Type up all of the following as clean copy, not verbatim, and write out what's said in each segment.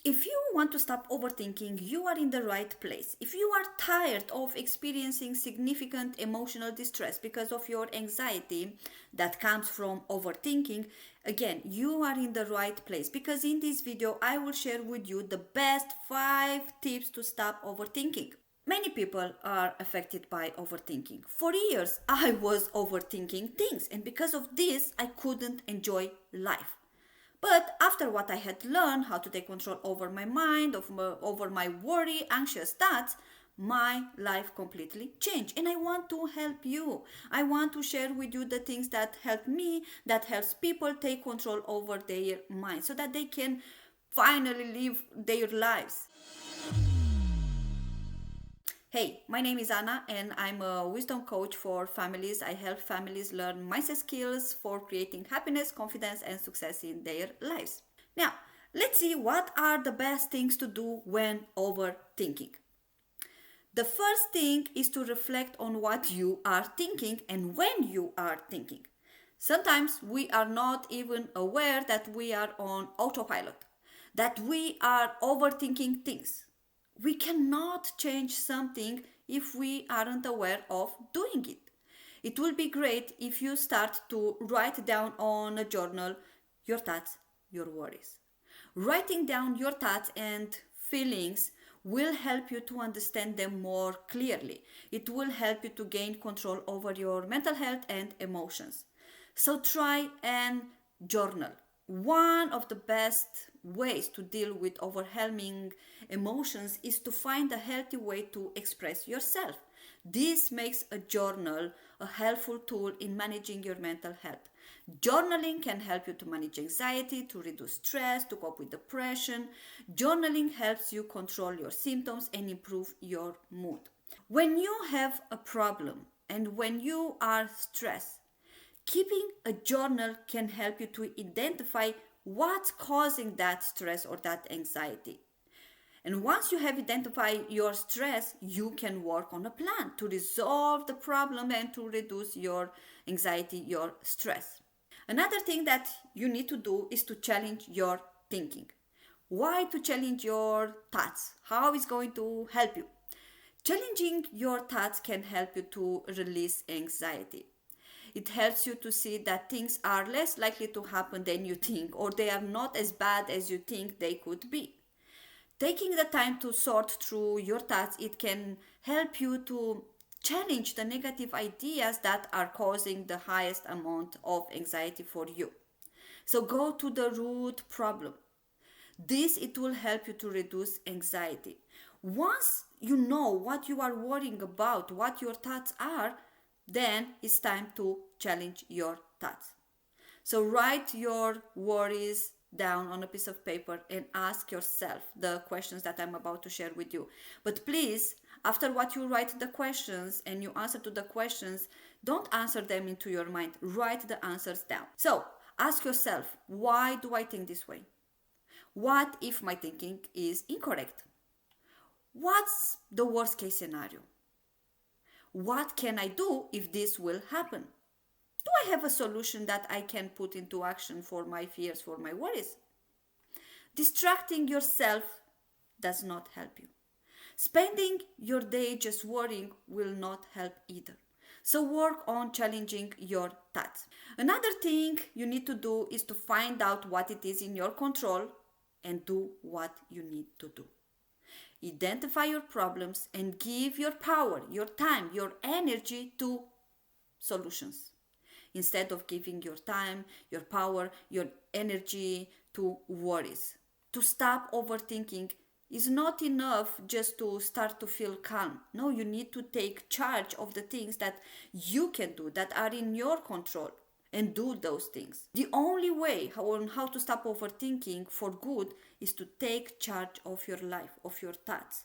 If you want to stop overthinking, you are in the right place. If you are tired of experiencing significant emotional distress because of your anxiety that comes from overthinking, again, you are in the right place because in this video I will share with you the best 5 tips to stop overthinking. Many people are affected by overthinking. For years, I was overthinking things, and because of this, I couldn't enjoy life. But after what I had learned, how to take control over my mind, over my worry, anxious thoughts, my life completely changed. And I want to help you. I want to share with you the things that help me, that helps people take control over their mind so that they can finally live their lives. Hey, my name is Anna and I'm a wisdom coach for families. I help families learn mindset skills for creating happiness, confidence, and success in their lives. Now, let's see what are the best things to do when overthinking. The first thing is to reflect on what you are thinking and when you are thinking. Sometimes we are not even aware that we are on autopilot, that we are overthinking things. We cannot change something if we aren't aware of doing it. It will be great if you start to write down on a journal your thoughts, your worries. Writing down your thoughts and feelings will help you to understand them more clearly. It will help you to gain control over your mental health and emotions. So try and journal. One of the best ways to deal with overwhelming emotions is to find a healthy way to express yourself. This makes a journal a helpful tool in managing your mental health. Journaling can help you to manage anxiety, to reduce stress, to cope with depression. Journaling helps you control your symptoms and improve your mood. When you have a problem and when you are stressed, keeping a journal can help you to identify what's causing that stress or that anxiety. And once you have identified your stress, you can work on a plan to resolve the problem and to reduce your anxiety, your stress. Another thing that you need to do is to challenge your thinking. Why to challenge your thoughts? How is going to help you? Challenging your thoughts can help you to release anxiety. It helps you to see that things are less likely to happen than you think, or they are not as bad as you think they could be. Taking the time to sort through your thoughts, it can help you to challenge the negative ideas that are causing the highest amount of anxiety for you. So go to the root problem. This it will help you to reduce anxiety. Once you know what you are worrying about, what your thoughts are, then it's time to challenge your thoughts. So write your worries down on a piece of paper and ask yourself the questions that I'm about to share with you. But please, after what you write the questions and you answer to the questions, don't answer them into your mind. Write the answers down. So ask yourself, why do I think this way? What if my thinking is incorrect? What's the worst case scenario? What can I do if this will happen? Do I have a solution that I can put into action for my fears, for my worries? Distracting yourself does not help you. Spending your day just worrying will not help either. So work on challenging your thoughts. Another thing you need to do is to find out what it is in your control and do what you need to do. Identify your problems and give your power, your time, your energy to solutions instead of giving your time, your power, your energy to worries. To stop overthinking is not enough just to start to feel calm. No, you need to take charge of the things that you can do, that are in your control, and do those things. The only way on how to stop overthinking for good is to take charge of your life, of your thoughts.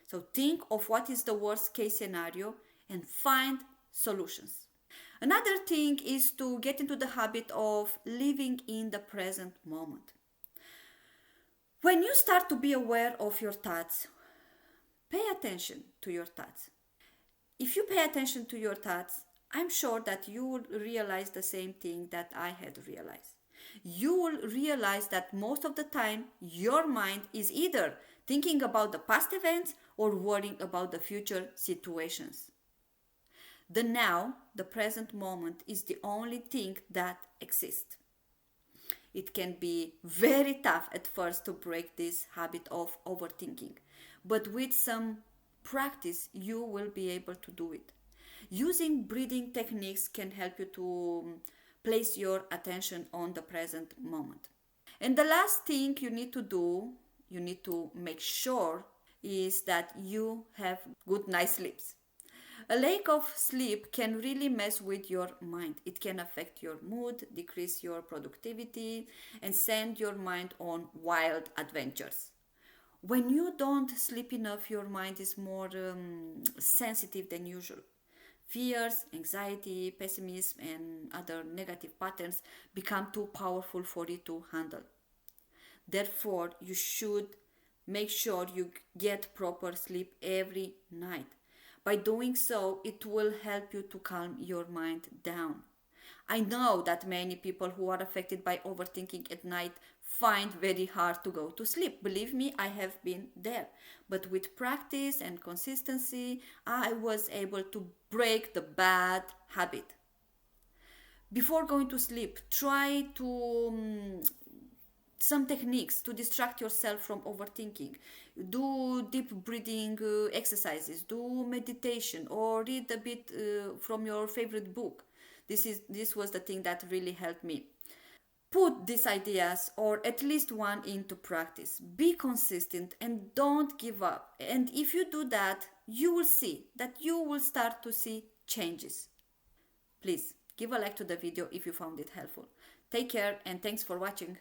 So think of what is the worst case scenario and find solutions. Another thing is to get into the habit of living in the present moment. When you start to be aware of your thoughts, pay attention to your thoughts. If you pay attention to your thoughts, I'm sure that you will realize the same thing that I had realized. you will realize that most of the time your mind is either thinking about the past events or worrying about the future situations. The now, the present moment, is the only thing that exists. It can be very tough at first to break this habit of overthinking, but with some practice, you will be able to do it. Using breathing techniques can help you to place your attention on the present moment. And the last thing you need to do, you need to make sure, is that you have good night sleeps. A lack of sleep can really mess with your mind. It can affect your mood, decrease your productivity, and send your mind on wild adventures. When you don't sleep enough, your mind is more sensitive than usual. Fears, anxiety, pessimism, and other negative patterns become too powerful for it to handle. Therefore, you should make sure you get proper sleep every night. By doing so, it will help you to calm your mind down. I know that many people who are affected by overthinking at night find very hard to go to sleep. Believe me, I have been there. But with practice and consistency, I was able to break the bad habit. Before going to sleep, try to some techniques to distract yourself from overthinking. Do deep breathing exercises, do meditation, or read a bit from your favorite book. This was the thing that really helped me. Put these ideas, or at least one, into practice. Be consistent and don't give up. And if you do that, you will see that you will start to see changes. Please give a like to the video if you found it helpful. Take care and thanks for watching.